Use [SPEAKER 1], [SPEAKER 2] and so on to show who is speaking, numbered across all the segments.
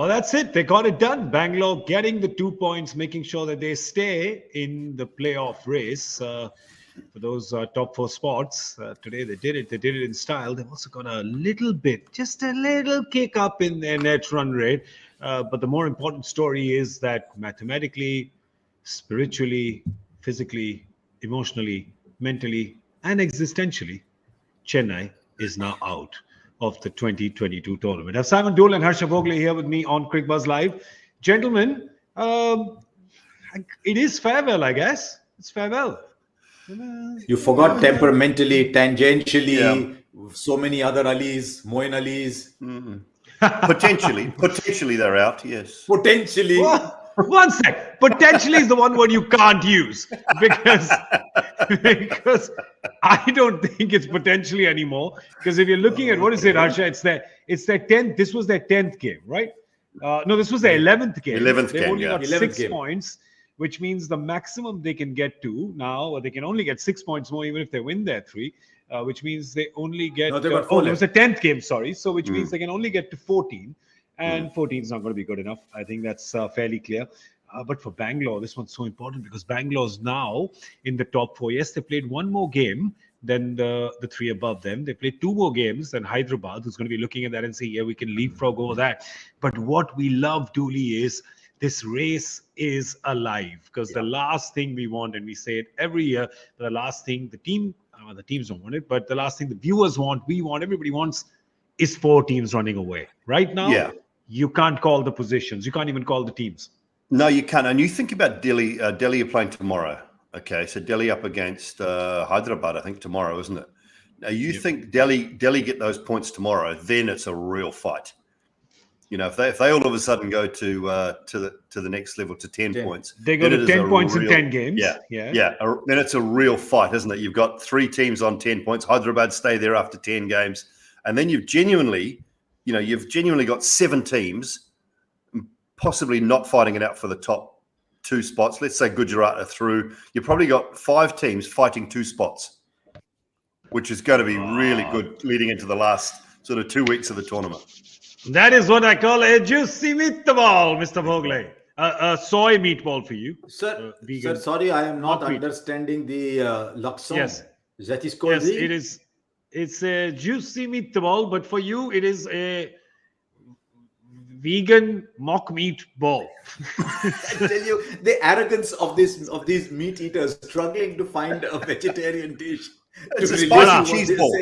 [SPEAKER 1] Well, that's it. They got it done. Bangalore getting the 2 points, making sure that they stay in the playoff race for those top 4 spots. Today they did it. They did it in style. They've also got a little bit, just a little kick up in their net run rate. But the more important story is that mathematically, spiritually, physically, emotionally, mentally, and existentially, Chennai is now out of the 2022 tournament. I have Simon Doull and Harsha Bhogle here with me on Cricbuzz Live. Gentlemen, it is farewell, I guess. It's farewell.
[SPEAKER 2] You forgot temperamentally, tangentially, so many other Alis, Moin Alis.
[SPEAKER 3] Mm-hmm. Potentially they're out, yes.
[SPEAKER 2] Potentially.
[SPEAKER 1] Well, one sec. Potentially is the one word you can't use because I don't think it's potentially anymore. Because if you're looking at what is it, Harsha? It's their 10th. This was their 10th game, right? No, this was their 11th game.
[SPEAKER 3] 11th
[SPEAKER 1] They've
[SPEAKER 3] game,
[SPEAKER 1] only got 6
[SPEAKER 2] game.
[SPEAKER 1] points, which means the maximum they can get to now, or they can only get 6 points more even if they win their 3. Which means they only get.
[SPEAKER 2] No, they got 4
[SPEAKER 1] it was the 10th game, sorry. So which means they can only get to 14. And 14 is not going to be good enough. I think that's fairly clear. But for Bangalore, this one's so important because Bangalore's now in the top 4. Yes, they played 1 more game than the 3 above them. They played 2 more games than Hyderabad, who's going to be looking at that and say, yeah, we can leapfrog over that. But what we love, Dooley, is this race is alive because the last thing we want, and we say it every year, the last thing the teams don't want it, but the last thing the viewers want, we want, everybody wants, is 4 teams running away. Right now, you can't call the positions. You can't even call the teams.
[SPEAKER 3] No, you can't. And you think about Delhi. Delhi are playing tomorrow. Okay, so Delhi up against Hyderabad, I think tomorrow, isn't it? Now you think Delhi get those points tomorrow, then it's a real fight. You know, if they all of a sudden go to the next level to 10 points,
[SPEAKER 1] they go to 10 points in 10 games.
[SPEAKER 3] Then it's a real fight, isn't it? You've got 3 teams on 10 points. Hyderabad stay there after 10 games, and then you've genuinely got 7 teams possibly not fighting it out for the top 2 spots. Let's say Gujarat are through. You've probably got 5 teams fighting 2 spots, which is going to be really good leading into the last sort of 2 weeks of the tournament.
[SPEAKER 1] That is what I call a juicy meatball, Mr. Vogle. A soy meatball for you.
[SPEAKER 2] Sir, sorry, I am not understanding the Luxon.
[SPEAKER 1] Yes.
[SPEAKER 2] That is called
[SPEAKER 1] it is. It's a juicy meatball, but for you, it is a vegan mock meat ball.
[SPEAKER 2] I tell you, the arrogance of these meat eaters struggling to find a vegetarian dish.
[SPEAKER 3] It's a spicy cheese ball.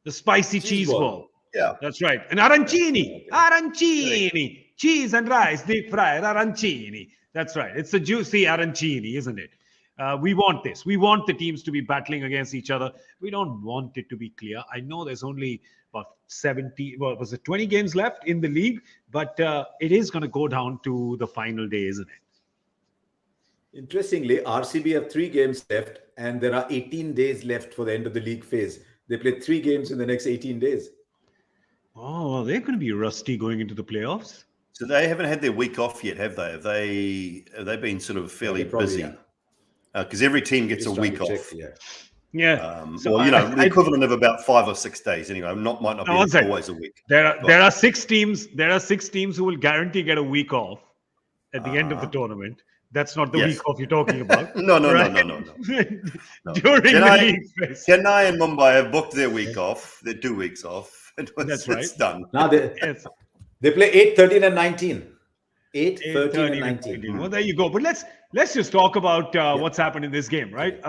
[SPEAKER 1] The spicy cheese ball.
[SPEAKER 3] Yeah,
[SPEAKER 1] that's right. And arancini, cheese and rice, deep fried arancini. That's right. It's a juicy arancini, isn't it? We want this. We want the teams to be battling against each other. We don't want it to be clear. I know there's only about 20 games left in the league, but it is going to go down to the final day, isn't it?
[SPEAKER 2] Interestingly, RCB have 3 games left, and there are 18 days left for the end of the league phase. They play 3 games in the next 18 days.
[SPEAKER 1] Oh, well, they're going to be rusty going into the playoffs.
[SPEAKER 3] So they haven't had their week off yet, have they? Have they been sort of fairly busy? Because every team gets a week off. The equivalent of about 5 or 6 days anyway. Might not be always a week.
[SPEAKER 1] There are 6 teams. There are 6 teams who will guarantee get a week off at the end of the tournament. That's not the week off you're talking about.
[SPEAKER 3] No.
[SPEAKER 1] During the league phase.
[SPEAKER 3] Chennai and Mumbai have booked their week off. Their 2 weeks off.
[SPEAKER 1] That's right.
[SPEAKER 3] It's done.
[SPEAKER 2] Now they play 8, 13, and 19. 8, 13, and 19.
[SPEAKER 1] Well, there you go. But let's just talk about what's happened in this game, right?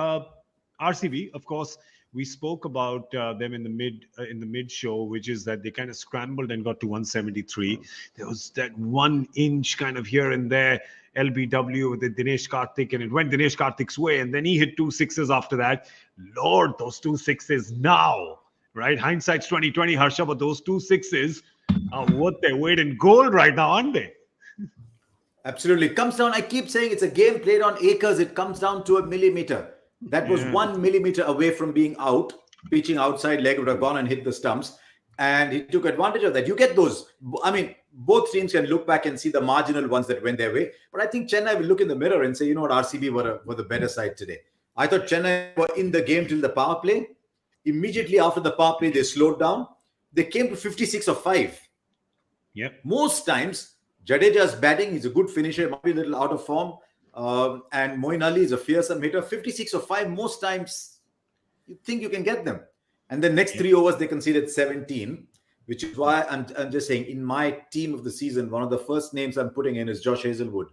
[SPEAKER 1] RCB, of course, we spoke about them in the mid show, which is that they kind of scrambled and got to 173. There was that 1 inch kind of here and there LBW with the Dinesh Karthik, and it went Dinesh Karthik's way, and then he hit 2 sixes after that. Lord, those 2 sixes now, right? Hindsight's 2020, Harsha, but those 2 sixes are worth their weight in gold right now, aren't they?
[SPEAKER 2] Absolutely. It comes down, I keep saying it's a game played on acres. It comes down to a millimeter. That was 1 millimeter away from being out. Pitching outside leg would have gone and hit the stumps. And he took advantage of that. You get those. I mean, both teams can look back and see the marginal ones that went their way. But I think Chennai will look in the mirror and say, you know what, RCB were the better side today. I thought Chennai were in the game till the power play. Immediately after the power play, they slowed down. They came to 56 of 5.
[SPEAKER 1] Yep.
[SPEAKER 2] Most times, Jadeja's batting, he's a good finisher, might be a little out of form. And Moeen Ali is a fearsome hitter. 56 or 5, most times you think you can get them. And the next 3 overs, they conceded 17, which is why I'm just saying, in my team of the season, one of the first names I'm putting in is Josh Hazlewood.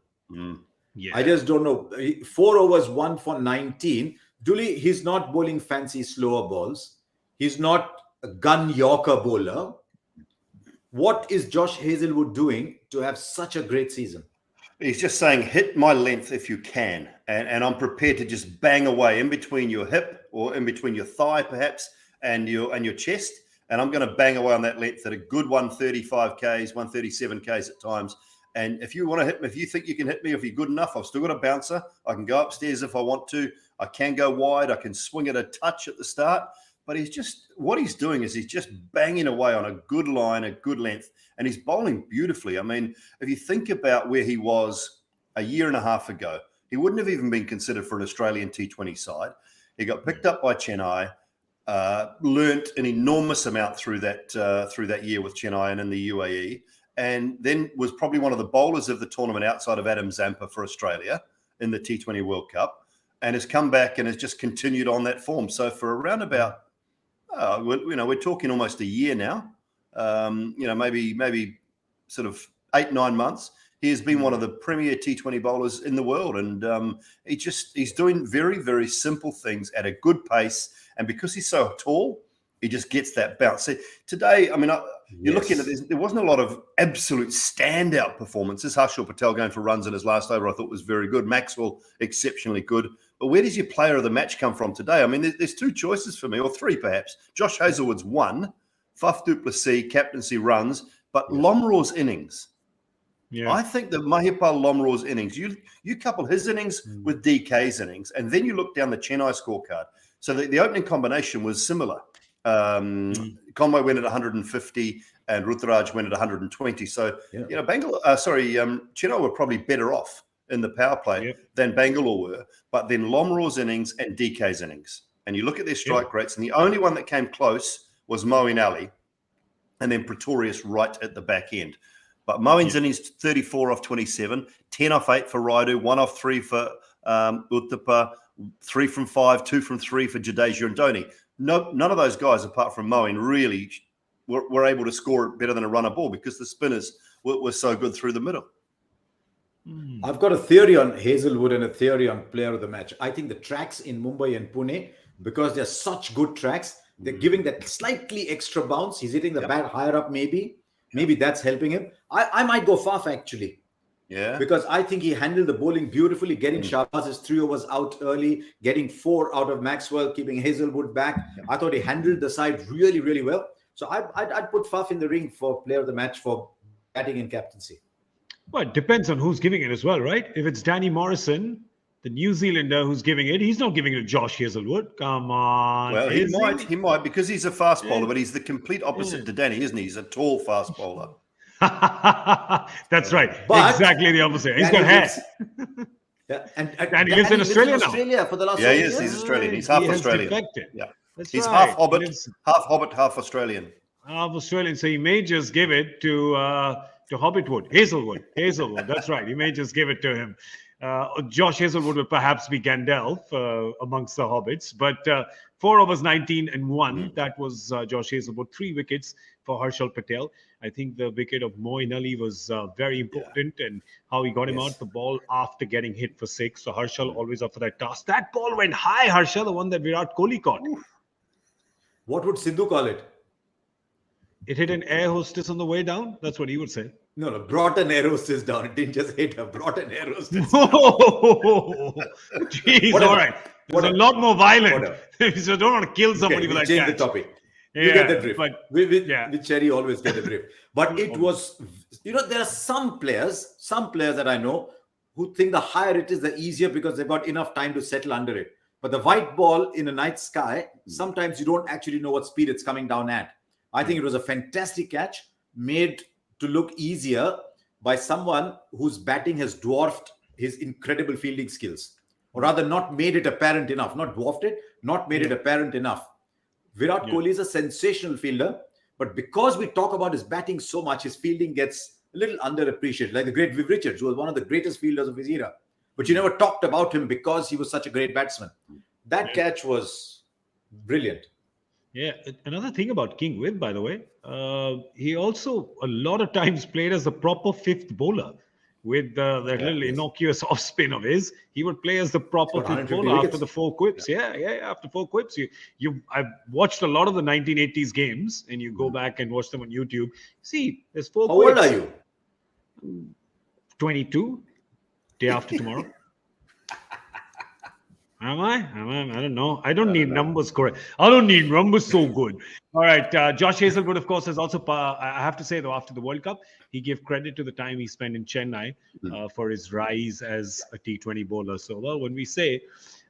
[SPEAKER 1] Yeah.
[SPEAKER 2] I just don't know. 4 overs, 1 for 19. Dooley, he's not bowling fancy slower balls. He's not a gun Yorker bowler. What is Josh Hazlewood doing to have such a great season?
[SPEAKER 3] He's just saying, hit my length if you can. And I'm prepared to just bang away in between your hip or in between your thigh, perhaps, and your chest. And I'm going to bang away on that length at a good 135 Ks, 137 Ks at times. And if you want to hit me, if you think you can hit me, if you're good enough, I've still got a bouncer. I can go upstairs if I want to. I can go wide. I can swing it a touch at the start. But what he's doing is he's just banging away on a good line, a good length, and he's bowling beautifully. I mean, if you think about where he was a year and a half ago, he wouldn't have even been considered for an Australian T20 side. He got picked up by Chennai, learnt an enormous amount through that year with Chennai and in the UAE, and then was probably one of the bowlers of the tournament outside of Adam Zampa for Australia in the T20 World Cup, and has come back and has just continued on that form. So for around about, we're talking almost a year now, maybe sort of 8-9 months. He has been one of the premier T20 bowlers in the world, and he's doing very, very simple things at a good pace. And because he's so tall, he just gets that bounce. See, today, I mean, you're looking at this, there wasn't a lot of absolute standout performances. Harshal Patel going for runs in his last over, I thought was very good. Maxwell, exceptionally good. But where does your player of the match come from today? I mean, there's 2 choices for me, or 3 perhaps. Josh Hazlewood's 1, Faf du Plessis, captaincy runs, but Lomraw's innings. Yeah. I think that Mahipal Lomraw's innings, you couple his innings with DK's innings, and then you look down the Chennai scorecard. So the opening combination was similar. Conway went at 150 and Ruturaj went at 120. So, Chennai were probably better off in the power play than Bangalore were. But then Lomraw's innings and DK's innings. And you look at their strike rates, and the only one that came close was Moeen Ali, and then Pretorius right at the back end. But Moeen's innings, 34 off 27, 10 off 8 for Raidu, 1 off 3 for Uthappa, 3 from 5, 2 from 3 for Jadeja and Dhoni. None of those guys, apart from Moeen, really were able to score better than a runner ball because the spinners were so good through the middle.
[SPEAKER 2] I've got a theory on Hazlewood and a theory on player of the match. I think the tracks in Mumbai and Pune, because they're such good tracks, they're giving that slightly extra bounce. He's hitting the bat higher up, maybe. Maybe that's helping him. I might go Faf, actually.
[SPEAKER 3] Yeah.
[SPEAKER 2] Because I think he handled the bowling beautifully, getting Shahbaz's 3 overs out early, getting 4 out of Maxwell, keeping Hazlewood back. I thought he handled the side really, really well. So I'd put Faf in the ring for player of the match for batting and captaincy.
[SPEAKER 1] Well, it depends on who's giving it as well, right? If it's Danny Morrison, the New Zealander who's giving it, he's not giving it to Josh Hazlewood. Come on.
[SPEAKER 3] Well, he might because he's a fast bowler, but he's the complete opposite to Danny, isn't he? He's a tall fast bowler.
[SPEAKER 1] That's right. But exactly the opposite. He's got hair. And he lives in Australia now.
[SPEAKER 2] Australia for the last
[SPEAKER 3] he is. He's Australian. He's half Australian.
[SPEAKER 1] Defected.
[SPEAKER 3] Yeah.
[SPEAKER 1] That's
[SPEAKER 3] he's
[SPEAKER 1] right.
[SPEAKER 3] half Hobbit, half Australian.
[SPEAKER 1] Half Australian. So he may just give it to Hazlewood. That's right. He may just give it to him. Josh Hazlewood would perhaps be Gandalf amongst the Hobbits. But 4 overs, 19 and 1. That was Josh Hazlewood. 3 wickets for Harshal Patel. I think the wicket of Moeen Ali was very important and how he got him out the ball after getting hit for 6. So Harshal always up for that task. That ball went high, Harshal, the one that Virat Kohli caught.
[SPEAKER 2] What would Sidhu call it?
[SPEAKER 1] It hit an air hostess on the way down? That's what he would say.
[SPEAKER 2] No, brought an air hostess down. It didn't just hit her, brought an air hostess.
[SPEAKER 1] Oh, jeez, all right. There's a lot more violent. So don't want to kill somebody with that
[SPEAKER 2] change
[SPEAKER 1] catch.
[SPEAKER 2] the topic. You get the drift.
[SPEAKER 1] But,
[SPEAKER 2] with Cherry, always get the drift. But it was, there are some players that I know who think the higher it is, the easier because they've got enough time to settle under it. But the white ball in a night sky, sometimes you don't actually know what speed it's coming down at. I think it was a fantastic catch, made to look easier by someone whose batting has dwarfed his incredible fielding skills. Or rather, not made it apparent enough. Not dwarfed it, not made it apparent enough. Virat Kohli is a sensational fielder, but because we talk about his batting so much, his fielding gets a little underappreciated, like the great Viv Richards, who was one of the greatest fielders of his era. But you never talked about him because he was such a great batsman. That catch was brilliant.
[SPEAKER 1] Yeah, another thing about King Viv, by the way, he also a lot of times played as a proper fifth bowler with that little innocuous off spin of his. He would play as the proper fifth bowler after the 4 quips. After 4 quips. I've watched a lot of the 1980s games, and you go back and watch them on YouTube. See, there's 4 quips.
[SPEAKER 2] How old are you?
[SPEAKER 1] 22. Day after tomorrow. Am I? I don't know. I don't need numbers correct. I don't need numbers so good. All right. Josh Hazelwood, of course, has also, I have to say, though, after the World Cup, he gave credit to the time he spent in Chennai for his rise as a T20 bowler. So, well, when we say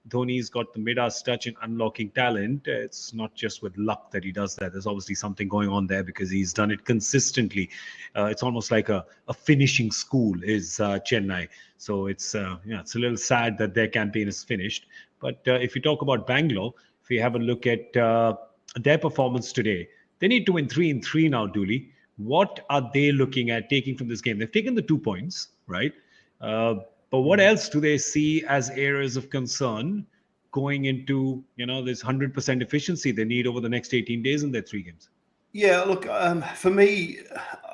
[SPEAKER 1] Dhoni's got the Midas touch in unlocking talent, it's not just with luck that he does that. There's obviously something going on there because he's done it consistently. It's almost like a finishing school is Chennai. So it's it's a little sad that their campaign is finished. But if you talk about Bangalore, if you have a look at their performance today, they need to win 3-3 now, Dooley. What are they looking at taking from this game? They've taken the 2 points, right? But what else do they see as areas of concern going into, this 100% efficiency they need over the next 18 days in their 3 games?
[SPEAKER 3] Yeah, look, for me,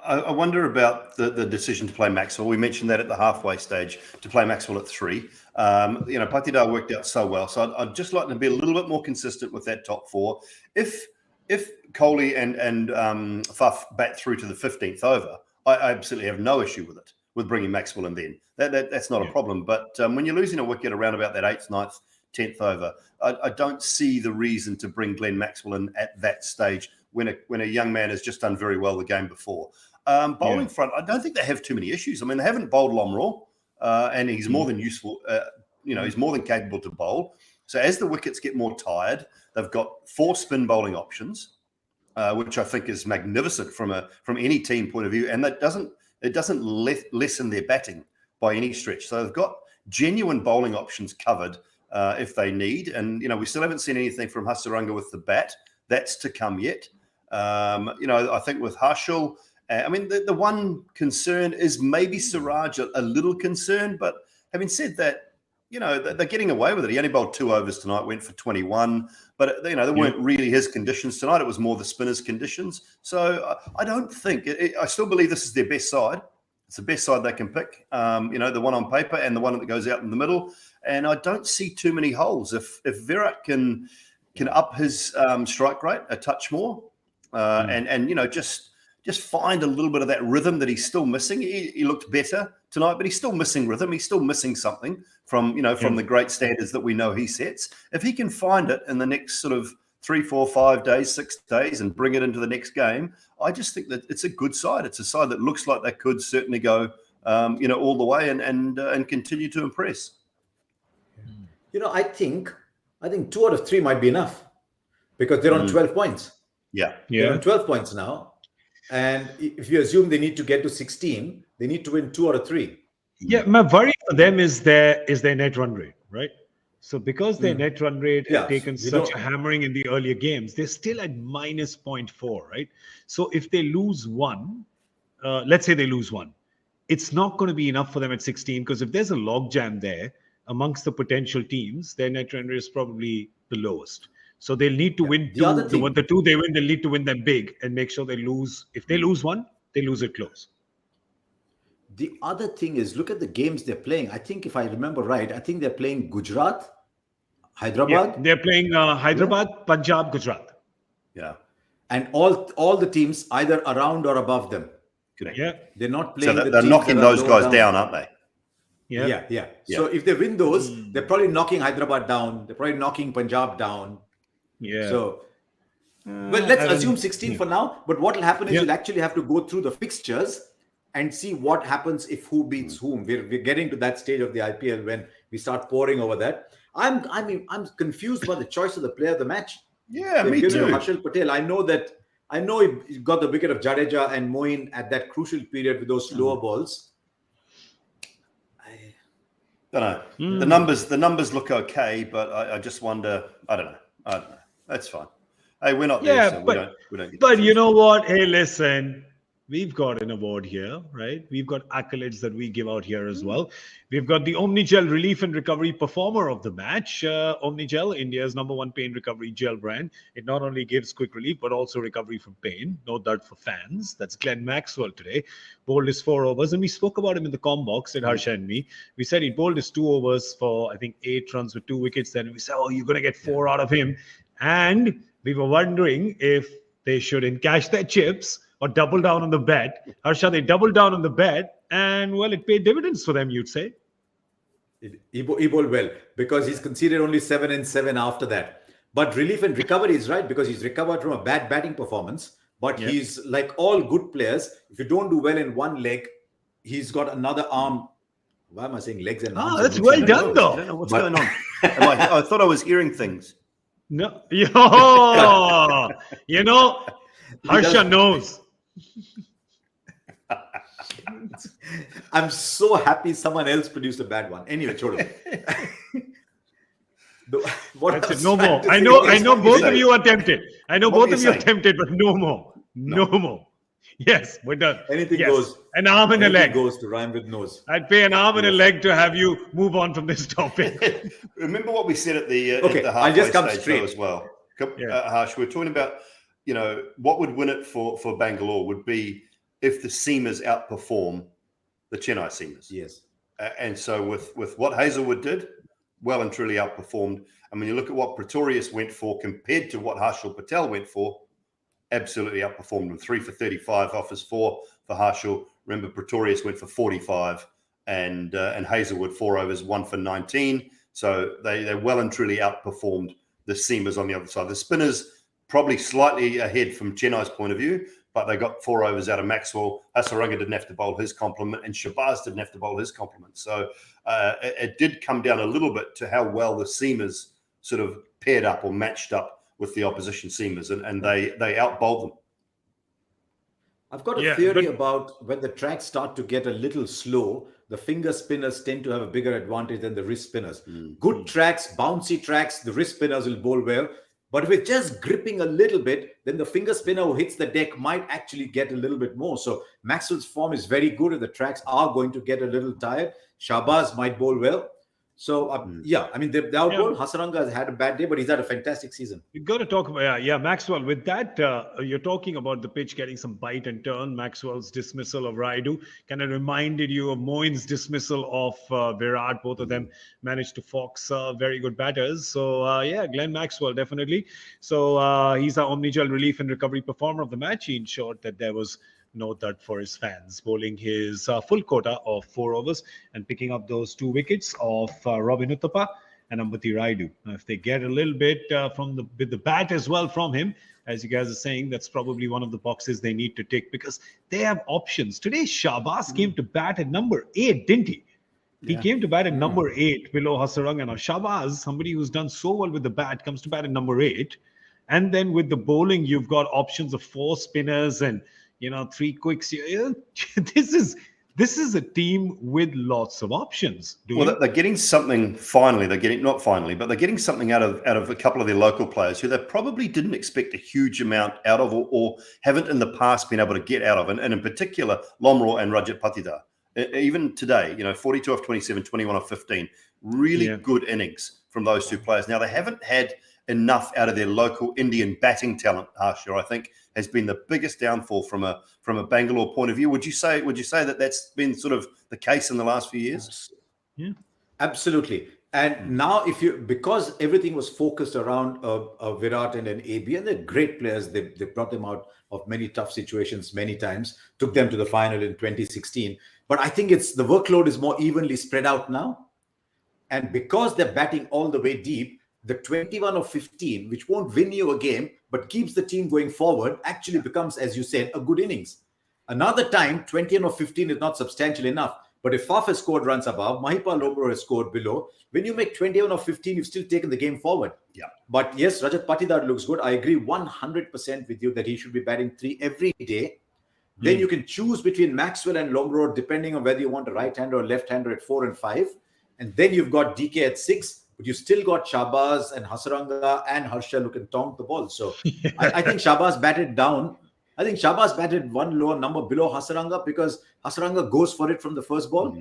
[SPEAKER 3] I wonder about the decision to play Maxwell. We mentioned that at the halfway stage, to play Maxwell at 3. Patidar worked out so well. So I'd just like to be a little bit more consistent with that top 4. If Kohli and Faf bat through to the 15th over, I absolutely have no issue with it, with bringing Maxwell in then. That's not a problem. But when you're losing a wicket around about that 8th, 9th, 10th over, I don't see the reason to bring Glenn Maxwell in at that stage when a young man has just done very well the game before. Bowling front, I don't think they have too many issues. I mean, they haven't bowled Lomraw, and he's more than useful. He's more than capable to bowl. So as the wickets get more tired, they've got 4 spin bowling options, which I think is magnificent from any team point of view, and it doesn't lessen their batting by any stretch. So they've got genuine bowling options covered if they need. And we still haven't seen anything from Hasaranga with the bat. That's to come yet. I think with Harshal, the one concern is maybe Siraj a little concerned, but having said that, they're getting away with it. He only bowled 2 overs tonight, went for 21, but they weren't really his conditions tonight. It was more the spinners' conditions. So I don't think I still believe this is their best side. It's the best side they can pick. The one on paper and the one that goes out in the middle. And I don't see too many holes. If Virat can up his strike rate a touch more, and just find a little bit of that rhythm that he's still missing. He looked better tonight, but he's still missing rhythm. He's still missing something from the great standards that we know he sets. If he can find it in the next sort of 3, 4, 5 days, 6 days, and bring it into the next game, I just think that it's a good side. It's a side that looks like they could certainly go, all the way and continue to impress.
[SPEAKER 2] I think 2 out of 3 might be enough because they're on 12 points.
[SPEAKER 3] Yeah.
[SPEAKER 2] They're on 12 points now. And if you assume they need to get to 16, they need to win 2 out of 3.
[SPEAKER 1] Yeah, my worry for them is their net run rate, right? So because their net run rate had taken such a hammering in the earlier games, they're still at minus 0.4, right? So if they lose 1, let's say they lose 1, it's not going to be enough for them at 16 because if there's a logjam there amongst the potential teams, their net run rate is probably the lowest. So they'll need to win 2. The 2 they win, they'll need to win them big and make sure they lose. If they lose 1, they lose it close.
[SPEAKER 2] The other thing is, look at the games they're playing. I think if I remember right, I think they're playing Gujarat, Hyderabad.
[SPEAKER 1] Yeah, they're playing Hyderabad, Punjab, Gujarat.
[SPEAKER 2] Yeah. And all the teams either around or above them.
[SPEAKER 3] Correct.
[SPEAKER 1] Yeah.
[SPEAKER 2] They're not playing.
[SPEAKER 3] So they're knocking those guys down, aren't they?
[SPEAKER 2] Yeah. So if they win those, they're probably knocking Hyderabad down. They're probably knocking Punjab down.
[SPEAKER 1] Yeah.
[SPEAKER 2] So, well, let's assume 16 for now. But what will happen is you'll actually have to go through the fixtures and see what happens if who beats whom. We're getting to that stage of the IPL when we start poring over that. I'm confused by the choice of the player of the match.
[SPEAKER 3] Yeah, me too.
[SPEAKER 2] Harshal Patel. I know he got the wicket of Jadeja and Moeen at that crucial period with those slower balls.
[SPEAKER 3] I don't know. The numbers look okay, but I just wonder. I don't know. That's fine. Hey, we're not there, so we don't get.
[SPEAKER 1] But you know what? Hey, listen. we've got an award here, right? We've got accolades that we give out here as well. We've got the Omnigel Relief and Recovery Performer of the match. Omnigel, India's #1 pain recovery gel brand. It not only gives quick relief, but also recovery from pain. No doubt for fans. That's Glenn Maxwell today. Bowled his 4 overs, and we spoke about him in the comm box, at Harsha and me. We said he bowled his 2 overs for, I think, 8 runs with 2 wickets. Then we said, oh, you're going to get 4 out of him. And we were wondering if they should encash their chips or double down on the bet. Harsha, they doubled down on the bet, and well, it paid dividends for them, you'd say.
[SPEAKER 2] He bowled well because he's conceded only 7 and 7 after that. But relief and recovery is right because he's recovered from a bad batting performance. But he's like all good players. If you don't do well in one leg, he's got another arm. Why am I saying legs and arms?
[SPEAKER 1] That's well done, though.
[SPEAKER 3] I don't know what's going on. I thought I was hearing things.
[SPEAKER 1] No, Harsha knows.
[SPEAKER 2] I'm so happy someone else produced a bad one. Anyway, Chodo.
[SPEAKER 1] No more. I know both of you are tempted. I know both of you are tempted, but no more. No more. Yes, we're done.
[SPEAKER 2] Anything goes.
[SPEAKER 1] An arm and a leg
[SPEAKER 2] goes to rhyme with nose.
[SPEAKER 1] I'd pay an arm and a leg to have you move on from this topic.
[SPEAKER 3] Remember what we said at the
[SPEAKER 2] I'll just come
[SPEAKER 3] stage
[SPEAKER 2] straight
[SPEAKER 3] as well. Harsh, we're talking about, what would win it for Bangalore would be if the seamers outperform the Chennai seamers.
[SPEAKER 2] Yes.
[SPEAKER 3] And so with what Hazelwood did, well and truly outperformed. And when you look at what Pretorius went for compared to what Harshal Patel went for, absolutely outperformed them. 3 for 35 off his 4 for Harshal. Remember, Pretorius went for 45 and Hazelwood 4 overs, 1 for 19. So they well and truly outperformed the seamers on the other side. The spinners probably slightly ahead from Chennai's point of view, but they got 4 overs out of Maxwell. Hasaranga didn't have to bowl his complement, and Shabazz didn't have to bowl his complement. So it did come down a little bit to how well the seamers sort of paired up or matched up with the opposition seamers, and they outbowled them.
[SPEAKER 2] I've got a theory about when the tracks start to get a little slow, the finger spinners tend to have a bigger advantage than the wrist spinners. Good tracks, bouncy tracks, the wrist spinners will bowl well. But if it's just gripping a little bit, then the finger spinner who hits the deck might actually get a little bit more. So Maxwell's form is very good if the tracks are going to get a little tired. Shabazz might bowl well. So, the outboard, Hasaranga has had a bad day, but he's had a fantastic season.
[SPEAKER 1] You've got to talk about, Maxwell. With that, you're talking about the pitch getting some bite and turn. Maxwell's dismissal of Raidu kind of reminded you of Moin's dismissal of Virat. Both of them managed to fox very good batters. So, Glenn Maxwell, definitely. So, he's our Omnigel Relief and Recovery Performer of the match. He ensured that there was no dud for his fans, bowling his full quota of 4 overs and picking up those 2 wickets of Robin Uthappa and Ambati Raidu. Now, if they get a little bit with the bat as well from him, as you guys are saying, that's probably one of the boxes they need to tick because they have options. Today, Shabazz came to bat at number 8, didn't he? He came to bat at number 8 below Hasaranga. Now, Shabazz, somebody who's done so well with the bat, comes to bat at number 8. And then with the bowling, you've got options of 4 spinners and 3 quicks. This is a team with lots of options.
[SPEAKER 3] They're getting something finally. They're getting something out of a couple of their local players who they probably didn't expect a huge amount out of or haven't in the past been able to get out of. And in particular, Lomro and Rajat Patidar. Even today, 42 off 27, 21 off 15. Really good innings from those 2 players. Now, they haven't had enough out of their local Indian batting talent, Harsha, I think, has been the biggest downfall from a Bangalore point of view. Would you say that that's been sort of the case in the last few years?
[SPEAKER 2] Yeah, absolutely. And now, because everything was focused around Virat and an AB, and they're great players, they brought them out of many tough situations many times, took them to the final in 2016. But I think the workload is more evenly spread out now. And because they're batting all the way deep, the 21 of 15, which won't win you a game, but keeps the team going forward, actually becomes, as you said, a good innings. Another time, 21 of 15 is not substantial enough. But if Faf has scored runs above, Mahipal Lomro has scored below, when you make 21 of 15, you've still taken the game forward.
[SPEAKER 3] Yeah.
[SPEAKER 2] But yes, Rajat Patidar looks good. I agree 100% with you that he should be batting 3 every day. Then you can choose between Maxwell and Lomro, depending on whether you want a right-hander or left-hander at 4 and 5. And then you've got DK at 6. But you still got Shabazz and Hasaranga and Harsha who can tonk the ball. So I think Shabazz batted down I think Shahbaz batted one lower number below Hasaranga because Hasaranga goes for it from the first ball.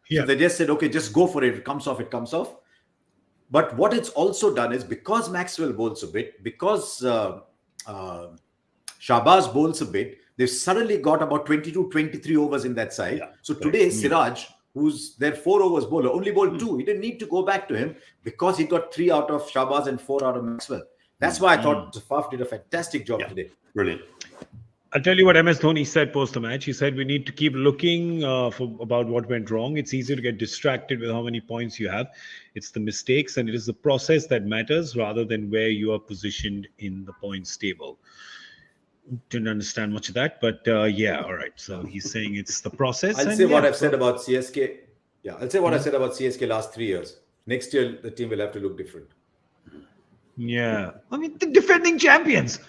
[SPEAKER 1] Yeah.
[SPEAKER 2] So they just said, okay, just go for it. It comes off, it comes off. But what it's also done is because Maxwell bowls a bit, because Shahbaz bowls a bit, they've suddenly got about 22, 23 overs in that side.
[SPEAKER 3] Yeah.
[SPEAKER 2] So today, Siraj, who's their 4 overs bowler, only bowled 2. He didn't need to go back to him because he got 3 out of Shahbaz and 4 out of Maxwell. That's why I thought Faf did a fantastic job today.
[SPEAKER 3] Brilliant.
[SPEAKER 1] I'll tell you what MS Dhoni said post the match. He said we need to keep looking for about what went wrong. It's easy to get distracted with how many points you have. It's the mistakes and it is the process that matters rather than where you are positioned in the points table. Didn't understand much of that, but yeah, all right. So he's saying it's the process.
[SPEAKER 2] I'll say what I've said about CSK. Yeah, I'll say what I said about CSK last 3 years. Next year, the team will have to look different.
[SPEAKER 1] Yeah, I mean the defending champions.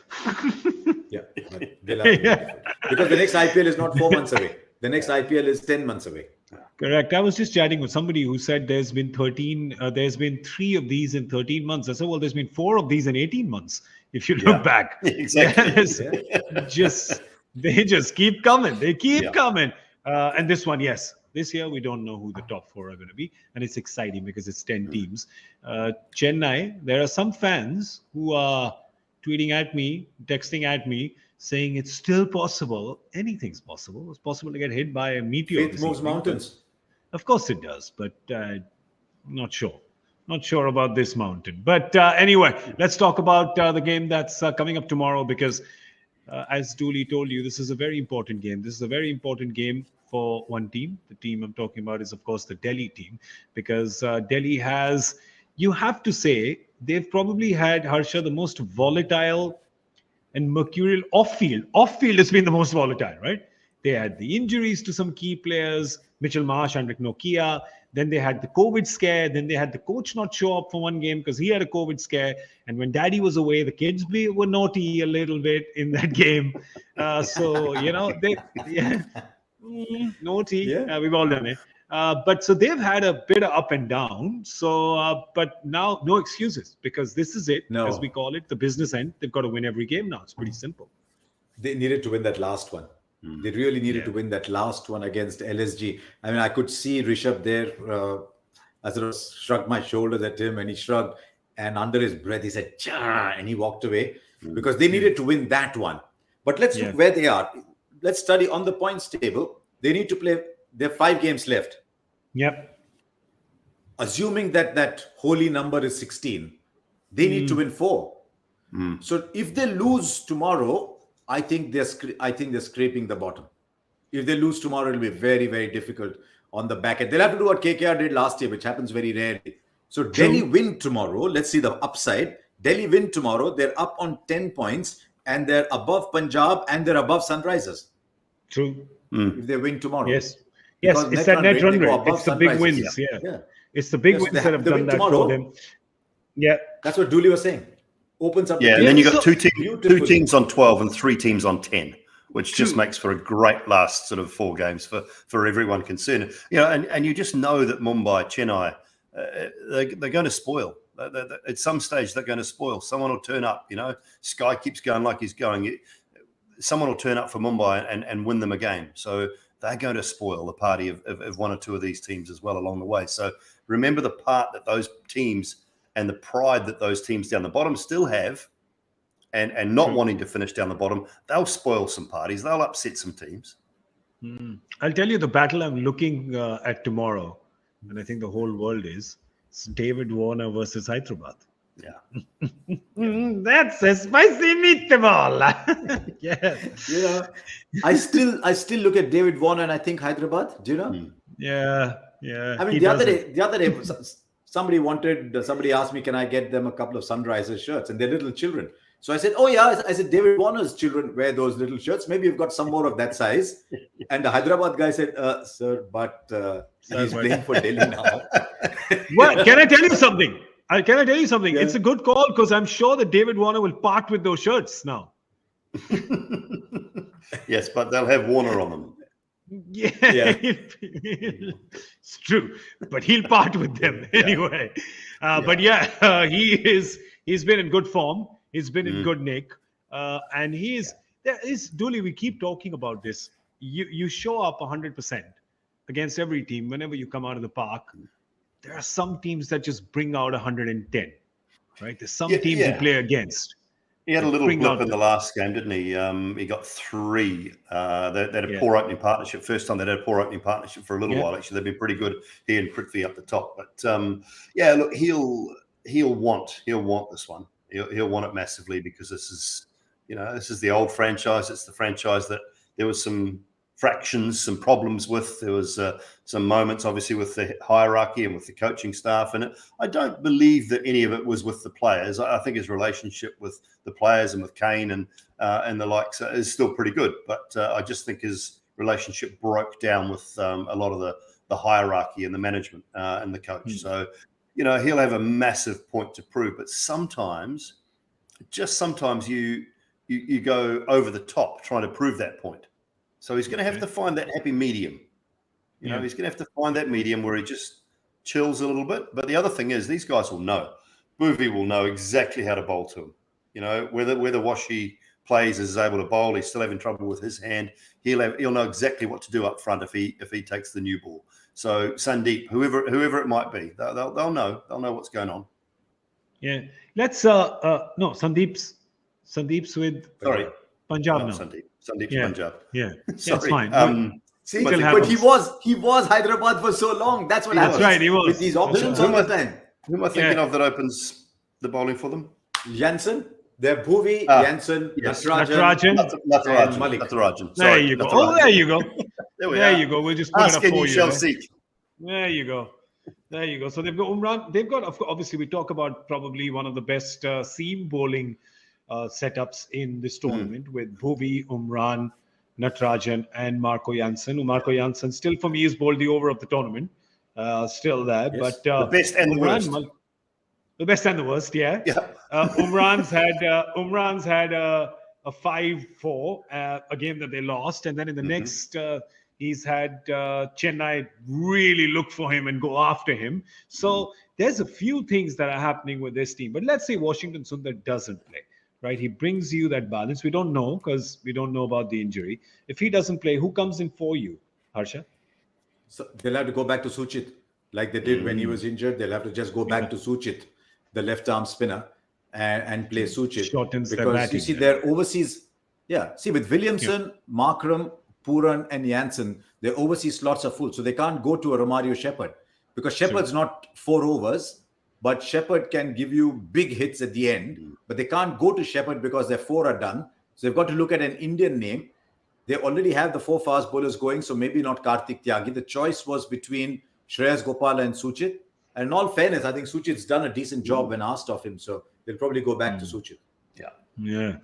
[SPEAKER 2] Yeah, but they'll have to look different. Because the next IPL is not 4 months away. The next IPL is 10 months away.
[SPEAKER 1] Correct. I was just chatting with somebody who said there's been 3 of these in 13 months. I said, well, there's been 4 of these in 18 months. If you look back,
[SPEAKER 3] Exactly.
[SPEAKER 1] They just keep coming. They keep coming. And this one, yes. This year, we don't know who the top 4 are going to be. And it's exciting because it's 10 teams. Chennai, there are some fans who are tweeting at me, texting at me, saying it's still possible. Anything's possible. It's possible to get hit by a meteor.
[SPEAKER 2] Faith moves mountains.
[SPEAKER 1] Of course it does, but not sure. Not sure about this mountain. But anyway, let's talk about the game that's coming up tomorrow because as Dooley told you, this is a very important game. This is a very important game for one team. The team I'm talking about is, of course, the Delhi team because Delhi has, you have to say, they've probably had, Harsha, the most volatile and mercurial off-field. Off-field has been the most volatile, right? They had the injuries to some key players, Mitchell Marsh, Andrik Nokia. Then they had the COVID scare. Then they had the coach not show up for one game because he had a COVID scare. And when Daddy was away, the kids were naughty a little bit in that game. So, you know, naughty.
[SPEAKER 2] Yeah.
[SPEAKER 1] We've all done it. But so they've had a bit of up and down. So, but now no excuses because this is it, as we call it, the business end. They've got to win every game now. It's pretty simple.
[SPEAKER 2] They needed to win that last one. They really needed to win that last one against LSG. I mean, I could see Rishabh there. I sort of shrugged my shoulders at him and he shrugged. And under his breath, he said, "Cha," and he walked away because they needed to win that one. But let's look where they are. Let's study on the points table. They need to play. There are 5 games left.
[SPEAKER 1] Yep.
[SPEAKER 2] Assuming that holy number is 16, they need to win 4. So if they lose tomorrow, I think they're scraping the bottom. If they lose tomorrow, it'll be very, very difficult on the back end. They'll have to do what KKR did last year, which happens very rarely. So Delhi win tomorrow. Let's see the upside. Delhi win tomorrow. They're up on 10 points and they're above Punjab and they're above Sunrisers.
[SPEAKER 1] True.
[SPEAKER 2] If they win tomorrow.
[SPEAKER 1] Yes.
[SPEAKER 2] Because
[SPEAKER 1] Yes, it's that net run rate.
[SPEAKER 2] above
[SPEAKER 1] It's the big
[SPEAKER 2] Sunrisers.
[SPEAKER 1] wins. Yeah. It's the big wins that have done that for them. Yeah.
[SPEAKER 2] That's what Dooley was saying. Opens up.
[SPEAKER 3] Yeah, and then you've got
[SPEAKER 1] So-
[SPEAKER 3] two teams on 12 and 3 teams on 10, which just makes for a great last sort of 4 games for everyone concerned. You know, and you just know that Mumbai, Chennai, they're going to spoil. At some stage, they're going to spoil. Someone will turn up. You know, Sky keeps going like he's going. Someone will turn up for Mumbai and win them a game. So they're going to spoil the party of 1 or 2 of these teams as well along the way. So remember the part that those teams and the pride that those teams down the bottom still have and not wanting to finish down the bottom, they'll spoil some parties. They'll upset some teams.
[SPEAKER 1] I'll tell you the battle I'm looking at tomorrow, and I think the whole world is, it's David Warner versus Hyderabad.
[SPEAKER 3] Yeah.
[SPEAKER 1] That's a spicy meatball. Yes.
[SPEAKER 2] You know, I still look at David Warner and I think Hyderabad. Do you know?
[SPEAKER 1] Yeah.
[SPEAKER 2] I mean, the other day, somebody asked me, can I get them a couple of Sunrisers shirts? And they're little children. So I said, oh yeah. I said, David Warner's children wear those little shirts. Maybe you've got some more of that size. And the Hyderabad guy said, sir, but he's playing for Delhi now.
[SPEAKER 1] Well, can I tell you something? Can I tell you something?
[SPEAKER 2] Yeah.
[SPEAKER 1] It's a good call because I'm sure that David Warner will part with those shirts now.
[SPEAKER 3] Yes, but they'll have Warner on them.
[SPEAKER 1] Yeah.
[SPEAKER 2] Yeah.
[SPEAKER 1] It's true, but he'll part with them anyway. But he's been in good form. He's been in good nick, and there is, Dooley, we keep talking about this. You show up 100% against every team whenever you come out of the park. There are some teams that just bring out 110, right? There's some teams you play against.
[SPEAKER 3] He had a little blip in the last game, didn't he? He got 3. They had a poor opening partnership. First time they had a poor opening partnership for a little while. Actually, they've been pretty good. He and Prithvi up the top. But look, he'll want this one. He'll want it massively because this is the old franchise. It's the franchise that there was some fractions, some problems with. There was some moments, obviously, with the hierarchy and with the coaching staff. And I don't believe that any of it was with the players. I think his relationship with the players and with Kane and the likes is still pretty good. But I just think his relationship broke down with a lot of the hierarchy and the management and the coach. So, he'll have a massive point to prove. But sometimes you go over the top trying to prove that point. So he's going to have to find that happy medium. He's going to have to find that medium where he just chills a little bit. But the other thing is, these guys will know. Bhuvi will know exactly how to bowl to him. Whether Washi plays is able to bowl, he's still having trouble with his hand. He'll know exactly what to do up front if he takes the new ball. So Sandeep, whoever it might be, they'll know. They'll know what's going on.
[SPEAKER 1] Yeah. Let's Sandeep's with Punjab now. Sandeep's
[SPEAKER 3] Punjab.
[SPEAKER 1] Yeah,
[SPEAKER 3] Sorry.
[SPEAKER 1] It's fine.
[SPEAKER 2] See, but he was Hyderabad for so long. That's what happens.
[SPEAKER 1] That's right, he was.
[SPEAKER 2] With these options all the time.
[SPEAKER 3] Who am I thinking of that opens the bowling for them?
[SPEAKER 2] Jansen. They're Bhuvi, Jansen,
[SPEAKER 1] Natarajan.
[SPEAKER 2] And Malik.
[SPEAKER 3] Natarajan.
[SPEAKER 1] There you go. Oh, there you go.
[SPEAKER 3] There
[SPEAKER 1] you go. We'll just put
[SPEAKER 3] Ask
[SPEAKER 1] it up for you.
[SPEAKER 3] Shall seek.
[SPEAKER 1] There you go. So they've got Umran. They've got, obviously, we talk about probably one of the best seam bowling setups in this tournament with Bhuvi, Umran, Natarajan, and Marco Jansen. Marco Jansen still, for me, is bowled the over of the tournament. Still there. Yes. But
[SPEAKER 3] the best and the worst.
[SPEAKER 1] The best and the worst, yeah. Umran's had a 5-4, a game that they lost. And then in the next, he's had Chennai really look for him and go after him. So there's a few things that are happening with this team. But let's say Washington Sundar doesn't play, right? He brings you that balance. We don't know because we don't know about the injury. If he doesn't play, who comes in for you, Harsha?
[SPEAKER 2] So they'll have to go back to Suchit like they did when he was injured. They'll have to just go back to Suchit, the left-arm spinner, and play Suchit.
[SPEAKER 1] Shortens
[SPEAKER 2] because you see their overseas... Yeah, see with Williamson, Markram, Puran and Jansen, their overseas slots are full. So they can't go to a Romario Shepherd because Shepherd's not 4 overs, but Shepherd can give you big hits at the end. But they can't go to Shepherd because their 4 are done. So they've got to look at an Indian name. They already have the 4 fast bowlers going, so maybe not Karthik Tyagi. The choice was between Shreyas Gopal and Suchit. And in all fairness, I think Suchit's done a decent job when asked of him. So they'll probably go back to Suchit.
[SPEAKER 1] Yeah.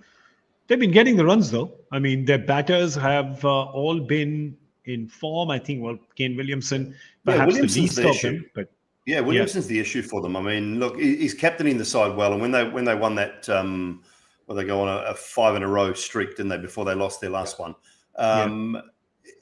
[SPEAKER 1] They've been getting the runs, though. I mean, their batters have all been in form. I think, Kane Williamson, perhaps the least of them. But
[SPEAKER 3] Williamson's the issue for them. I mean, look, he's captaining the side well. And when they won that, they go on a 5 in a row streak, didn't they, before they lost their last one?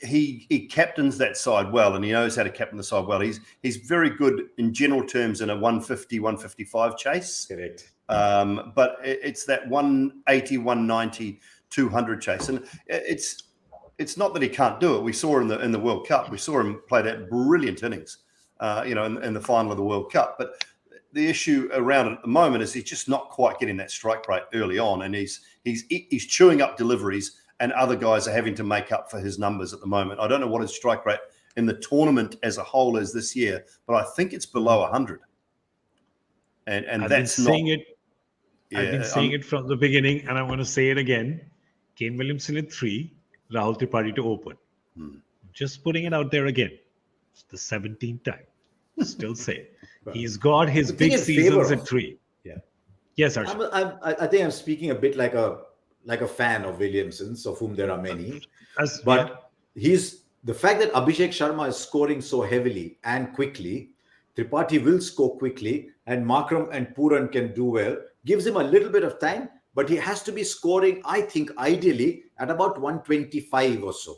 [SPEAKER 3] He captains that side well, and he knows how to captain the side well. He's very good in general terms in a 150, 155 chase.
[SPEAKER 2] Correct.
[SPEAKER 3] But it's that 180, 190, 200 chase, and it's not that he can't do it. We saw in the World Cup, we saw him play that brilliant innings, in the final of the World Cup. But the issue around it at the moment is he's just not quite getting that strike rate early on, and he's chewing up deliveries, and other guys are having to make up for his numbers at the moment. I don't know what his strike rate in the tournament as a whole is this year, but I think it's below 100. And
[SPEAKER 1] I've
[SPEAKER 3] that's
[SPEAKER 1] been saying
[SPEAKER 3] not.
[SPEAKER 1] It. I've been saying it from the beginning, and I'm going to say it again. Kane Williamson at 3, Rahul Tripathi to open. Just putting it out there again. It's the 17th time. Still say it. He's got his big seasons at 3.
[SPEAKER 2] Yeah.
[SPEAKER 1] Yes, Harsha.
[SPEAKER 2] I think I'm speaking a bit like a fan of Williamson's, of whom there are many. He's the fact that Abhishek Sharma is scoring so heavily and quickly. Tripathi will score quickly, and Markram and Puran can do well. Gives him a little bit of time, but he has to be scoring, I think, ideally at about 125 or so.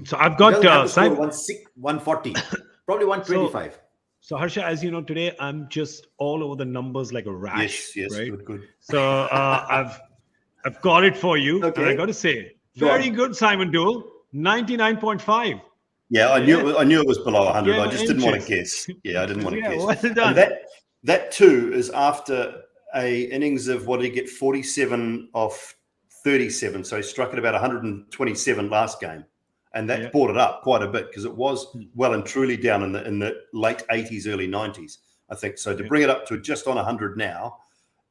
[SPEAKER 1] So I've got
[SPEAKER 2] 140, probably 125.
[SPEAKER 1] So Harsha, as you know, today I'm just all over the numbers like a rash.
[SPEAKER 3] Yes,
[SPEAKER 1] right?
[SPEAKER 3] good.
[SPEAKER 1] So I've got it for you.
[SPEAKER 2] Okay.
[SPEAKER 1] And I got to say,
[SPEAKER 2] Go
[SPEAKER 1] very
[SPEAKER 2] on.
[SPEAKER 1] good, Simon Doull. 99.5.
[SPEAKER 3] Yeah, I knew it was below 100.
[SPEAKER 1] Yeah,
[SPEAKER 3] I just didn't want to
[SPEAKER 1] inches.
[SPEAKER 3] guess. Yeah, I didn't want to
[SPEAKER 1] Yeah,
[SPEAKER 3] guess.
[SPEAKER 1] well done.
[SPEAKER 3] And that too is after a innings of, what did he get, 47 off 37. So he struck at about 127 last game. And that brought it up quite a bit because it was well and truly down in the late 80s, early 90s, I think. So to bring it up to just on 100 now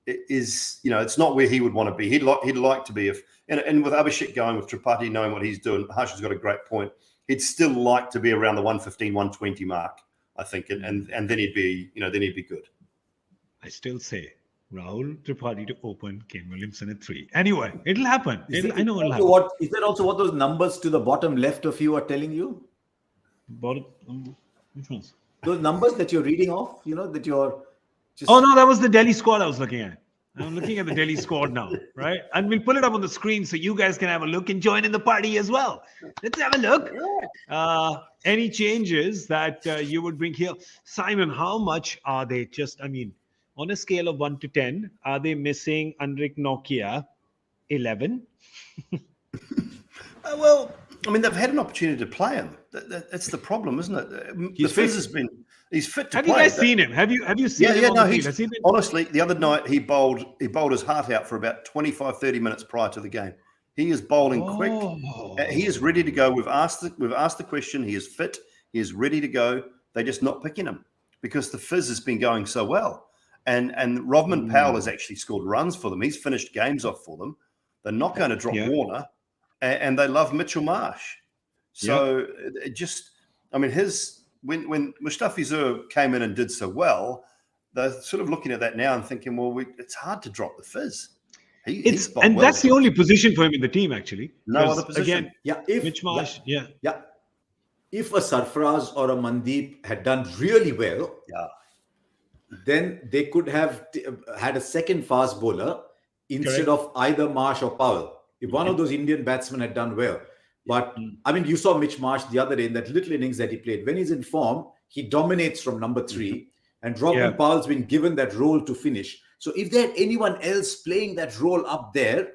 [SPEAKER 3] is, it's not where he would want to be. He'd like to be, and with Abhishek going, with Tripathi knowing what he's doing, Harsha's got a great point. He'd still like to be around the 115, 120 mark, I think, and then he'd be, good.
[SPEAKER 1] I still say Rahul Tripathi to open, Kane Williamson at 3. Anyway, it'll happen. I know it'll happen.
[SPEAKER 2] Is that also what those numbers to the bottom left of you are telling you?
[SPEAKER 1] Which ones?
[SPEAKER 2] Those numbers that you're reading off, that you're just...
[SPEAKER 1] Oh, no, that was the Delhi squad I was looking at. I'm looking at the Delhi squad now, right? And we'll pull it up on the screen so you guys can have a look and join in the party as well. Let's have a look. Any changes that you would bring here? Simon, how much are they on a scale of 1 to 10, are they missing Anrik Nokia 11?
[SPEAKER 3] Well, they've had an opportunity to play him. That's the problem, isn't it? He's fit to play.
[SPEAKER 1] Have you guys seen him? Have you seen him on the field? Has he been...
[SPEAKER 3] Honestly, the other night he bowled his heart out for about 25, 30 minutes prior to the game. He is bowling quick. He is ready to go. We've asked the question. He is fit. He is ready to go. They're just not picking him because the fizz has been going so well. And Rovman Powell has actually scored runs for them. He's finished games off for them. They're not going to drop Warner, and they love Mitchell Marsh. So it just, when Mustafizur came in and did so well, they're sort of looking at that now and thinking, well, it's hard to drop the fizz.
[SPEAKER 1] That's the only position for him in the team, actually.
[SPEAKER 3] No other position.
[SPEAKER 1] Again, Mitch Marsh,
[SPEAKER 2] If a Sarfaraz or a Mandeep had done really well, then they could have had a second fast bowler instead of either Marsh or Powell. If one of those Indian batsmen had done well. But, you saw Mitch Marsh the other day in that little innings that he played. When he's in form, he dominates from number 3. And Rovman Powell's been given that role to finish. So if they had anyone else playing that role up there,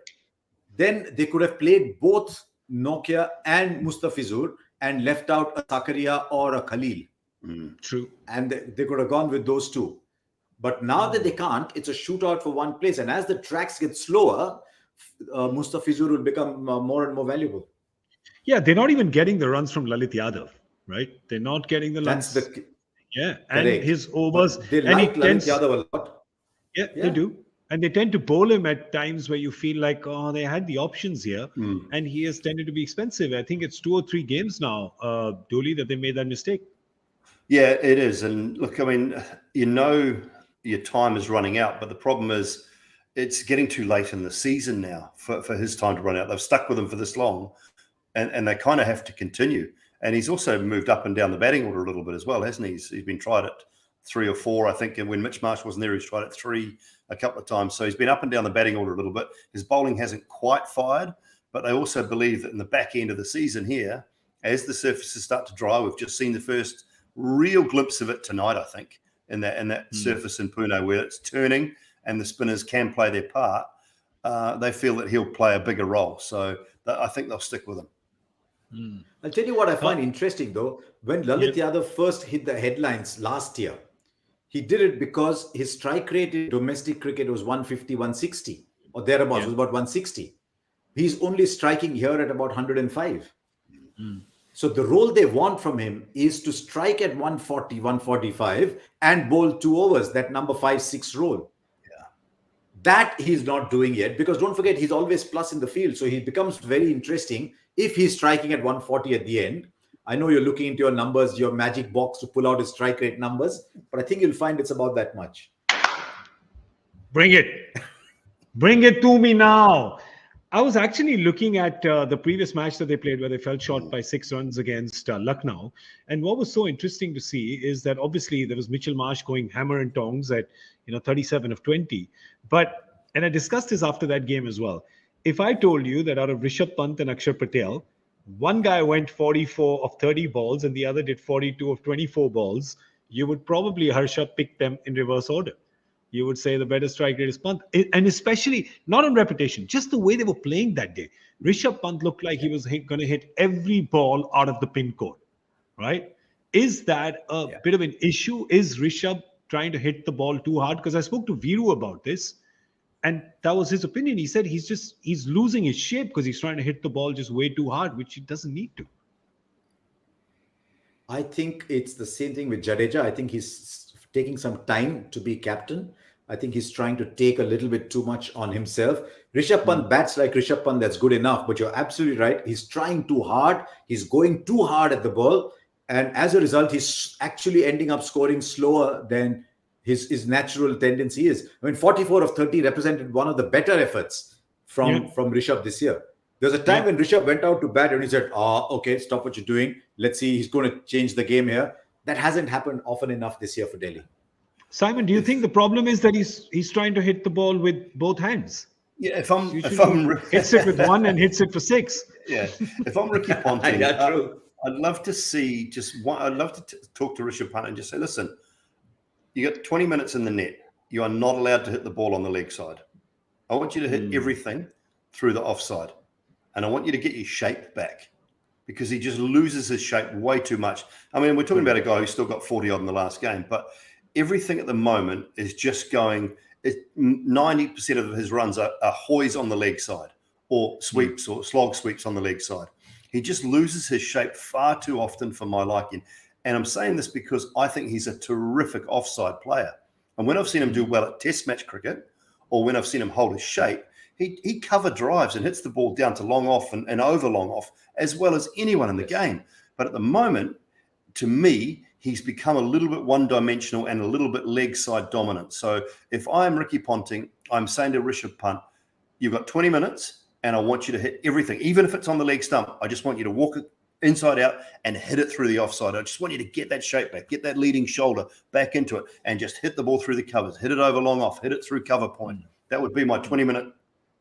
[SPEAKER 2] then they could have played both Nokia and Mustafizur and left out a Zakaria or a Khalil.
[SPEAKER 1] True.
[SPEAKER 2] And they could have gone with those two. But now that they can't, it's a shootout for one place. And as the tracks get slower, Mustafizur will become more and more valuable.
[SPEAKER 1] Yeah, they're not even getting the runs from Lalit Yadav, right? They're not getting the runs. And his overs.
[SPEAKER 2] But they like Lalit Yadav a lot.
[SPEAKER 1] Yeah, they do. And they tend to bowl him at times where you feel like, they had the options here. And he has tended to be expensive. I think it's 2 or 3 games now, Dooley, that they made that mistake.
[SPEAKER 3] Yeah, it is. And look, your time is running out, but the problem is it's getting too late in the season now for his time to run out. They've stuck with him for this long, and they kind of have to continue. And he's also moved up and down the batting order a little bit as well, hasn't he? He's been tried at 3 or 4, I think. And when Mitch Marsh wasn't there, he's tried at 3 a couple of times. So he's been up and down the batting order a little bit. His bowling hasn't quite fired, but they also believe that in the back end of the season here, as the surfaces start to dry, we've just seen the first real glimpse of it tonight, I think, in that surface in Pune where it's turning and the spinners can play their part. They feel that he'll play a bigger role. So I think they'll stick with him.
[SPEAKER 2] I'll tell you what I find interesting, though. When Lalit Yadav first hit the headlines last year, he did it because his strike rate in domestic cricket was 150, 160 or thereabouts, was about 160. He's only striking here at about 105. So the role they want from him is to strike at 140, 145 and bowl 2 overs, that number 5-6 role. That he's not doing yet, because don't forget, he's always plus in the field. So he becomes very interesting if he's striking at 140 at the end. I know you're looking into your numbers, your magic box to pull out his strike rate numbers, but I think you'll find it's about that much.
[SPEAKER 1] Bring it. Bring it to me now. I was actually looking at the previous match that they played where they fell short by 6 runs against Lucknow. And what was so interesting to see is that obviously there was Mitchell Marsh going hammer and tongs at 37 of 20. And I discussed this after that game as well. If I told you that out of Rishabh Pant and Akshar Patel, one guy went 44 of 30 balls and the other did 42 of 24 balls, you would probably, Harsha, pick them in reverse order. you would say the better strike rate is Pant. And especially not on repetition, just the way they were playing that day. Rishabh Pant looked like he was going to hit every ball out of the pin code, right? Is that a bit of an issue? Is Rishabh trying to hit the ball too hard? Because I spoke to Viru about this, and that was his opinion. He said he's losing his shape because he's trying to hit the ball just way too hard, which he doesn't need to.
[SPEAKER 2] I think it's the same thing with Jadeja. I think he's taking some time to be captain. I think he's trying to take a little bit too much on himself. Rishabh Pant bats like Rishabh Pant, that's good enough. But you're absolutely right. He's trying too hard. He's going too hard at the ball. And as a result, he's actually ending up scoring slower than his natural tendency is. I mean, 44 of 30 represented one of the better efforts from Rishabh this year. There's a time when Rishabh went out to bat and he said, okay, stop what you're doing. Let's see, he's going to change the game here. That hasn't happened often enough this year for Delhi.
[SPEAKER 1] Simon, do you think the problem is that he's trying to hit the ball with both hands?
[SPEAKER 3] Yeah, if I'm
[SPEAKER 1] hits it with one and hits it for six.
[SPEAKER 3] Yeah, if I'm Ricky Ponting,
[SPEAKER 2] true.
[SPEAKER 3] I'd love to see I'd love to talk to Rishabh Pant and just say, listen, you got 20 minutes in the net. You are not allowed to hit the ball on the leg side. I want you to hit everything through the offside. And I want you to get your shape back, because he just loses his shape way too much. I mean, we're talking about a guy who's still got 40 odd in the last game, but everything at the moment is just going. 90% of his runs are hoys on the leg side, or sweeps or slog sweeps on the leg side. He just loses his shape far too often for my liking. And I'm saying this because I think he's a terrific offside player. And when I've seen him do well at test match cricket, or when I've seen him hold his shape, he cover drives and hits the ball down to long off and over long off, as well as anyone in the game. But at the moment, to me, he's become a little bit one-dimensional and a little bit leg side dominant. So if I'm Ricky Ponting, I'm saying to Rishabh Pant, you've got 20 minutes and I want you to hit everything. Even if it's on the leg stump, I just want you to walk it inside out and hit it through the offside. I just want you to get that shape back, get that leading shoulder back into it, and just hit the ball through the covers, hit it over long off, hit it through cover point. That would be my 20-minute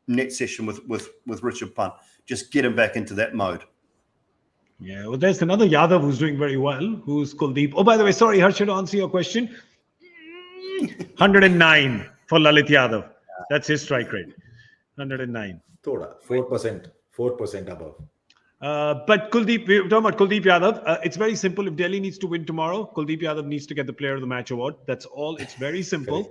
[SPEAKER 3] net session with Rishabh Pant. Just get him back into that mode.
[SPEAKER 1] Yeah, well, there's another Yadav who's doing very well, who's Kuldeep. Oh, by the way, sorry, Harsha, to answer your question. 109 for Lalit Yadav. That's his strike rate. 109.
[SPEAKER 2] Thoda, 4% above.
[SPEAKER 1] But Kuldeep, we're talking about Kuldeep Yadav. It's very simple. If Delhi needs to win tomorrow, Kuldeep Yadav needs to get the Player of the Match award. That's all. It's very simple.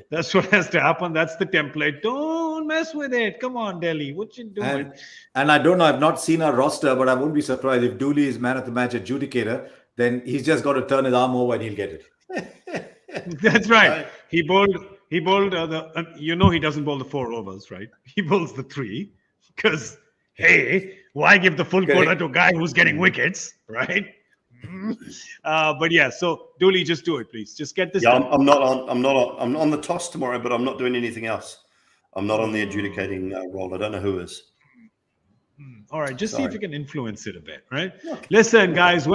[SPEAKER 1] That's what has to happen. That's the template. Don't mess with it. Come on, Delhi. What you doing?
[SPEAKER 2] And I don't know. I've not seen our roster, but I won't be surprised if Dooley is man of the match adjudicator. Then he's just got to turn his arm over and he'll get it.
[SPEAKER 1] That's right. He bowled he doesn't bowl the 4 overs, right? He bowls the 3 because, hey, why give the full quota to a guy who's getting wickets, right? But yeah, so Dooley, just do it, please. Just get this.
[SPEAKER 3] Yeah, I'm on the toss tomorrow, but I'm not doing anything else. I'm not on the adjudicating role. I don't know who is.
[SPEAKER 1] All right, just see if you can influence it a bit, right? Listen, guys,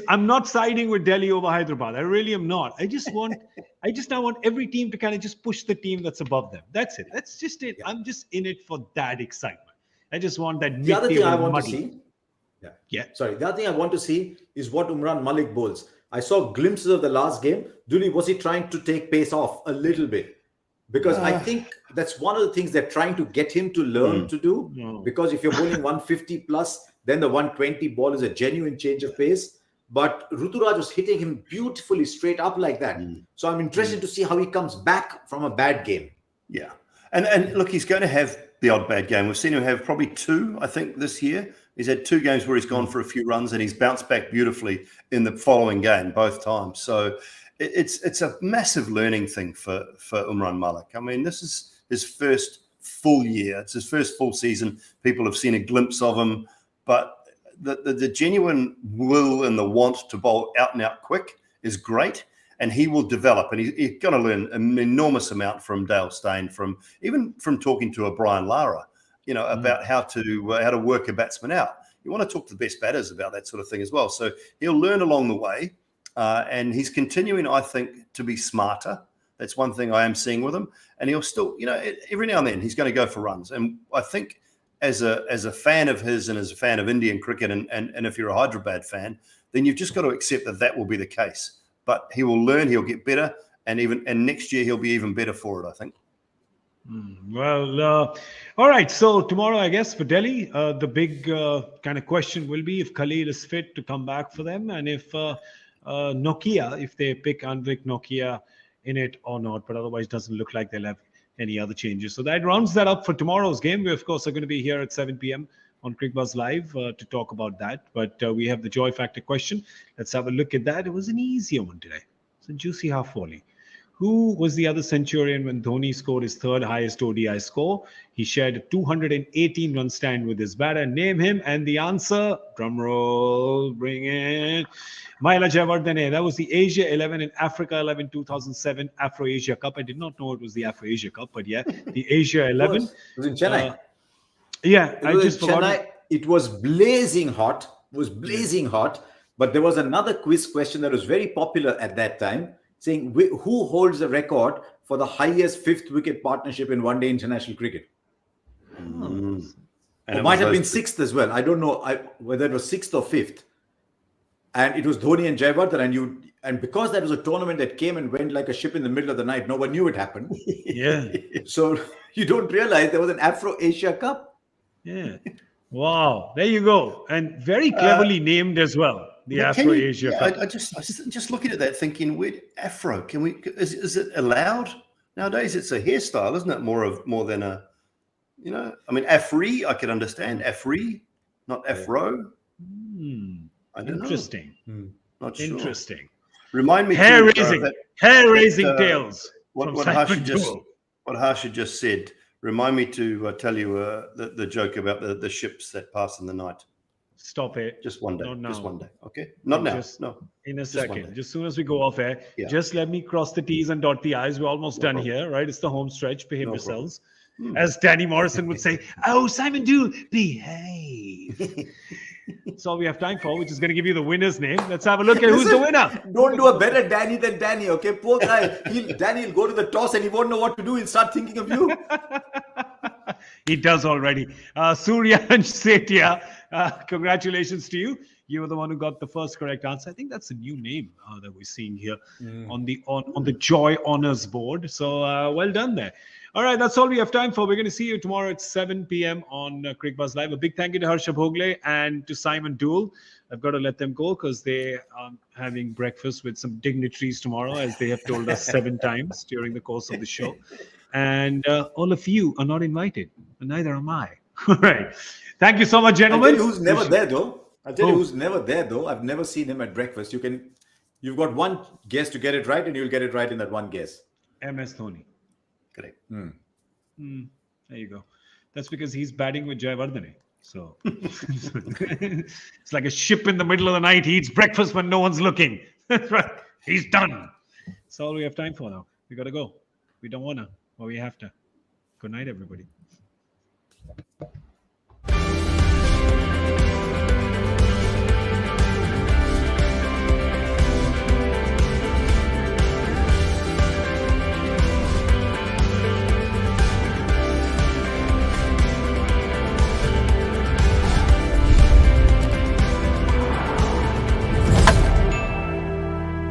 [SPEAKER 1] I'm not siding with Delhi over Hyderabad. I really am not. I just now want every team to kind of just push the team that's above them. That's it. That's just it. I'm just in it for that excitement. I just want that.
[SPEAKER 2] The other thing I want to see. The other thing I want to see is what Umran Malik bowls. I saw glimpses of the last game. Dooley, was he trying to take pace off a little bit? Because I think that's one of the things they're trying to get him to learn to do. No. Because if you're bowling 150 plus, then the 120 ball is a genuine change of pace. But Ruturaj was hitting him beautifully straight up like that. So I'm interested to see how he comes back from a bad game.
[SPEAKER 3] Yeah. And look, he's going to have the odd bad game. We've seen him have probably 2, I think, this year. He's had 2 games where he's gone for a few runs and he's bounced back beautifully in the following game both times. So it's a massive learning thing for Umran Malik. I mean, this is his first full year. It's his first full season. People have seen a glimpse of him, but the genuine will and the want to bowl out and out quick is great, and he will develop. And he's going to learn an enormous amount from Dale Steyn, from talking to a Brian Lara, about how to work a batsman out. You want to talk to the best batters about that sort of thing as well. So he'll learn along the way. And he's continuing, I think, to be smarter. That's one thing I am seeing with him. And he'll still, every now and then he's going to go for runs. And I think as a fan of his and as a fan of Indian cricket, and if you're a Hyderabad fan, then you've just got to accept that will be the case. But he will learn, he'll get better. and next year he'll be even better for it, I think.
[SPEAKER 1] Well, all right. So tomorrow, I guess, for Delhi, the big kind of question will be if Khalil is fit to come back for them, and if Nokia, if they pick Anvik Nokia in it or not. But otherwise, doesn't look like they'll have any other changes. So that rounds that up for tomorrow's game. We, of course, are going to be here at 7 p.m. on Cricbuzz Live to talk about that. But we have the joy factor question. Let's have a look at that. It was an easier one today. It's a juicy half volley. Who was the other Centurion when Dhoni scored his third highest ODI score? He shared a 218-run stand with his batter. Name him. And the answer, drum roll, bring it. Mahela Jayawardene. That was the Asia 11 and Africa 11 2007 Afro-Asia Cup. I did not know it was the Afro-Asia Cup, but yeah, the Asia 11.
[SPEAKER 2] It was in Chennai.
[SPEAKER 1] I just forgot.
[SPEAKER 2] It was blazing hot. Hot. But there was another quiz question that was very popular at that time, saying who holds the record for the highest fifth wicket partnership in one-day international cricket. It might have been sixth as well. I don't know whether it was sixth or fifth. And it was Dhoni and Jayawardene, and because that was a tournament that came and went like a ship in the middle of the night, no one knew it happened.
[SPEAKER 1] Yeah.
[SPEAKER 2] So you don't realize there was an Afro-Asia Cup.
[SPEAKER 1] Yeah. Wow. There you go. And very cleverly named as well. The Afro-Asia Cup.
[SPEAKER 3] I just looking at that thinking, Afro, can we, is it allowed? Nowadays it's a hairstyle, isn't it? More than a, I mean, Afri, I can understand. Afri, not Afro. I don't
[SPEAKER 1] Interesting.
[SPEAKER 3] know. Not sure.
[SPEAKER 1] Interesting.
[SPEAKER 3] Remind me.
[SPEAKER 1] Hair-raising tales.
[SPEAKER 3] What Harsha just said. Remind me to tell you the joke about the ships that pass in the night.
[SPEAKER 1] Stop it.
[SPEAKER 3] Just one day.
[SPEAKER 1] Not now.
[SPEAKER 3] Just one day. Okay. Not now.
[SPEAKER 1] No. In a second. Just as soon as we go off air, just let me cross the T's and dot the I's. We're almost done here, right? It's the home stretch. Behave yourselves. As Danny Morrison would say, oh, Simon Doull, behave. That's all we have time for, which is going to give you the winner's name. Let's have a look at who's the winner.
[SPEAKER 2] Don't do a better Danny than Danny, okay? Poor guy. Danny will go to the toss and he won't know what to do. He'll start thinking of you.
[SPEAKER 1] He does already. Suryansh Setia, congratulations to you. You were the one who got the first correct answer. I think that's a new name that we're seeing here on the Joy Honors board. So well done there. All right, that's all we have time for. We're going to see you tomorrow at 7 p.m. on Cricbuzz Live. A big thank you to Harsha Bhogle and to Simon Doull. I've got to let them go because they are having breakfast with some dignitaries tomorrow, as they have told us 7 times during the course of the show. And all of you are not invited, and neither am I. All right. Thank you so much, gentlemen.
[SPEAKER 2] I'll tell you who's never there, though. I've never seen him at breakfast. You've got one guess to get it right, and you'll get it right in that one guess.
[SPEAKER 1] MS Dhoni.
[SPEAKER 3] Correct.
[SPEAKER 1] There you go. That's because he's batting with Jayawardene. So it's like a ship in the middle of the night. He eats breakfast when no one's looking. That's right. He's done. That's all we have time for now. We got to go. We don't want to, but we have to. Good night, everybody.